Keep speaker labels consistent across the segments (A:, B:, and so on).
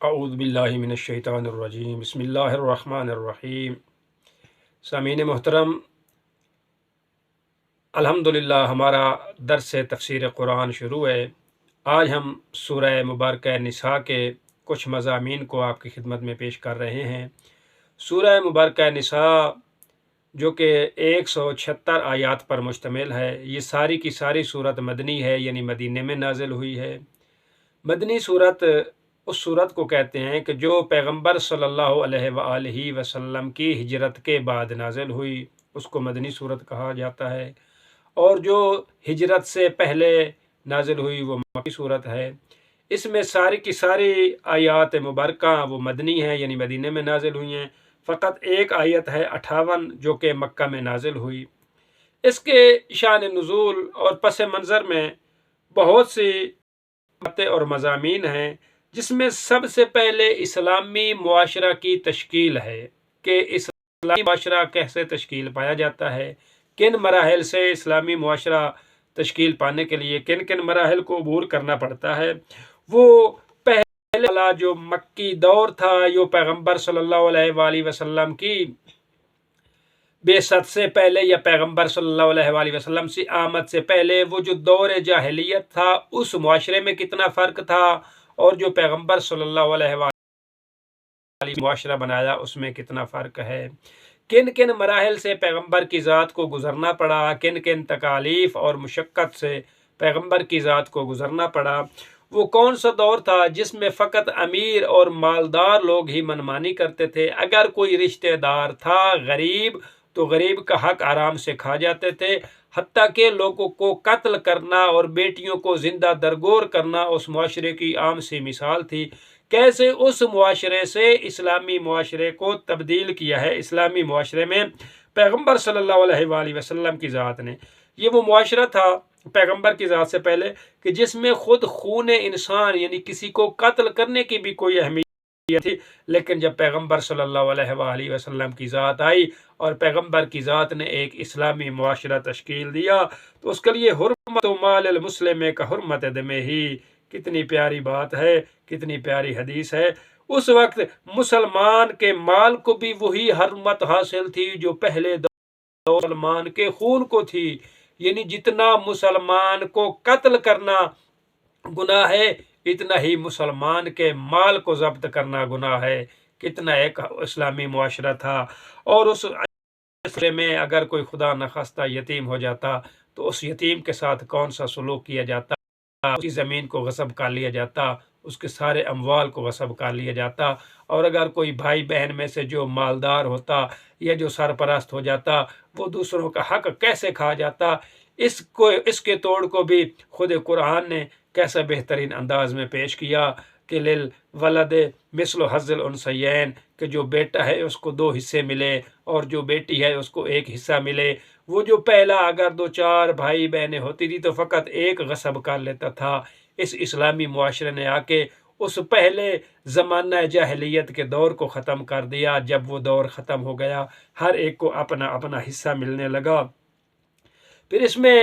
A: اعوذ باللہ من الشیطان الرجیم بسم اللہ الرحمن الرحیم۔ سامعین محترم، الحمدللہ ہمارا درس تفسیر قرآن شروع ہے۔ آج ہم سورہ مبارکہ نساء کے کچھ مضامین کو آپ کی خدمت میں پیش کر رہے ہیں۔ سورہ مبارکہ نساء جو کہ 176 آیات پر مشتمل ہے، یہ ساری کی ساری صورت مدنی ہے، یعنی مدینے میں نازل ہوئی ہے۔ مدنی صورت اس صورت کو کہتے ہیں کہ جو پیغمبر صلی اللہ علیہ وآلہ وسلم کی ہجرت کے بعد نازل ہوئی، اس کو مدنی صورت کہا جاتا ہے، اور جو ہجرت سے پہلے نازل ہوئی وہ مکی صورت ہے۔ اس میں ساری کی ساری آیات مبارکہ وہ مدنی ہیں، یعنی مدینے میں نازل ہوئی ہیں۔ فقط ایک آیت ہے 58 جو کہ مکہ میں نازل ہوئی۔ اس کے شان نزول اور پس منظر میں بہت سی باتیں اور مضامین ہیں، جس میں سب سے پہلے اسلامی معاشرہ کی تشکیل ہے کہ اسلامی معاشرہ کیسے تشکیل پایا جاتا ہے، کن مراحل سے اسلامی معاشرہ تشکیل پانے کے لیے کن کن مراحل کو عبور کرنا پڑتا ہے۔ وہ پہلے والا جو مکی دور تھا، جو پیغمبر صلی اللہ علیہ وآلہ وسلم کی بعثت سے پہلے یا پیغمبر صلی اللہ علیہ وآلہ وسلم سے آمد سے پہلے وہ جو دور جاہلیت تھا، اس معاشرے میں کتنا فرق تھا، اور جو پیغمبر صلی اللہ علیہ وآلہ معاشرہ بنایا اس میں کتنا فرق ہے، کن کن مراحل سے پیغمبر کی ذات کو گزرنا پڑا، کن کن تکالیف اور مشقت سے پیغمبر کی ذات کو گزرنا پڑا۔ وہ کون سا دور تھا جس میں فقط امیر اور مالدار لوگ ہی منمانی کرتے تھے، اگر کوئی رشتہ دار تھا غریب تو غریب کا حق آرام سے کھا جاتے تھے، حتیٰ کہ لوگوں کو قتل کرنا اور بیٹیوں کو زندہ درگور کرنا اس معاشرے کی عام سی مثال تھی۔ کیسے اس معاشرے سے اسلامی معاشرے کو تبدیل کیا ہے اسلامی معاشرے میں پیغمبر صلی اللہ علیہ وآلہ وسلم کی ذات نے۔ یہ وہ معاشرہ تھا پیغمبر کی ذات سے پہلے کہ جس میں خود خون انسان یعنی کسی کو قتل کرنے کی بھی کوئی اہمیت تھی، لیکن جب پیغمبر صلی اللہ علیہ وآلہ وسلم کی ذات آئی اور پیغمبر کی ذات نے ایک اسلامی معاشرہ تشکیل دیا، تو اس کے لیے حرمت مال المسلم کا حرمت دم ہی، کتنی پیاری بات ہے، کتنی پیاری حدیث ہے۔ اس وقت مسلمان کے مال کو بھی وہی حرمت حاصل تھی جو پہلے دور مسلمان کے خون کو تھی، یعنی جتنا مسلمان کو قتل کرنا گناہ ہے، اتنا ہی مسلمان کے مال کو ضبط کرنا گناہ ہے۔ کتنا ایک اسلامی معاشرہ تھا، اور اس معاشرے میں اگر کوئی خدا نخواستہ یتیم ہو جاتا تو اس یتیم کے ساتھ کون سا سلوک کیا جاتا، اس کی زمین کو غصب کر لیا جاتا، اس کے سارے اموال کو غصب کر لیا جاتا، اور اگر کوئی بھائی بہن میں سے جو مالدار ہوتا یا جو سرپرست ہو جاتا وہ دوسروں کا حق کیسے کھا جاتا، اس کے توڑ کو بھی خود قرآن نے کیسا بہترین انداز میں پیش کیا کہ للولد مثل حظ الانثیین، کہ جو بیٹا ہے اس کو 2 حصے ملے اور جو بیٹی ہے اس کو 1 حصہ ملے۔ وہ جو پہلا اگر 2-4 بھائی بہنیں ہوتی تھی تو فقط ایک غصب کر لیتا تھا۔ اس اسلامی معاشرے نے آ کے اس پہلے زمانہ جاہلیت کے دور کو ختم کر دیا۔ جب وہ دور ختم ہو گیا، ہر ایک کو اپنا اپنا حصہ ملنے لگا۔ پھر اس میں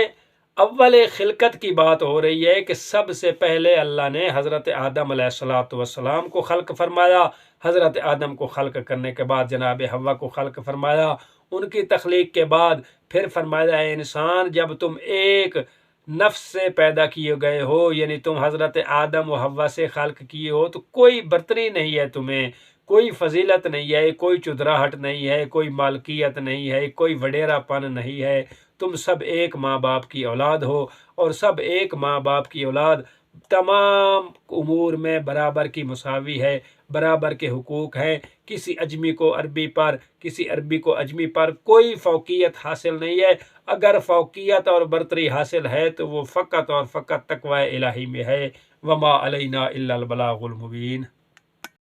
A: اول خلقت کی بات ہو رہی ہے کہ سب سے پہلے اللہ نے حضرت آدم علیہ السلام کو خلق فرمایا۔ حضرت آدم کو خلق کرنے کے بعد جناب حوا کو خلق فرمایا۔ ان کی تخلیق کے بعد پھر فرمایا اے انسان، جب تم ایک نفس سے پیدا کیے گئے ہو، یعنی تم حضرت آدم و حوا سے خلق کیے ہو، تو کوئی برتری نہیں ہے، تمہیں کوئی فضیلت نہیں ہے، کوئی چدراہٹ نہیں ہے، کوئی مالکیت نہیں ہے، کوئی وڈیرا پن نہیں ہے۔ تم سب ایک ماں باپ کی اولاد ہو، اور سب ایک ماں باپ کی اولاد تمام امور میں برابر کی مساوی ہے، برابر کے حقوق ہیں۔ کسی اجمی کو عربی پر، کسی عربی کو اجمی پر کوئی فوقیت حاصل نہیں ہے۔ اگر فوقیت اور برتری حاصل ہے تو وہ فقط اور فقط تقوی الہی میں ہے۔ وما علینا الا البلاغ المبین۔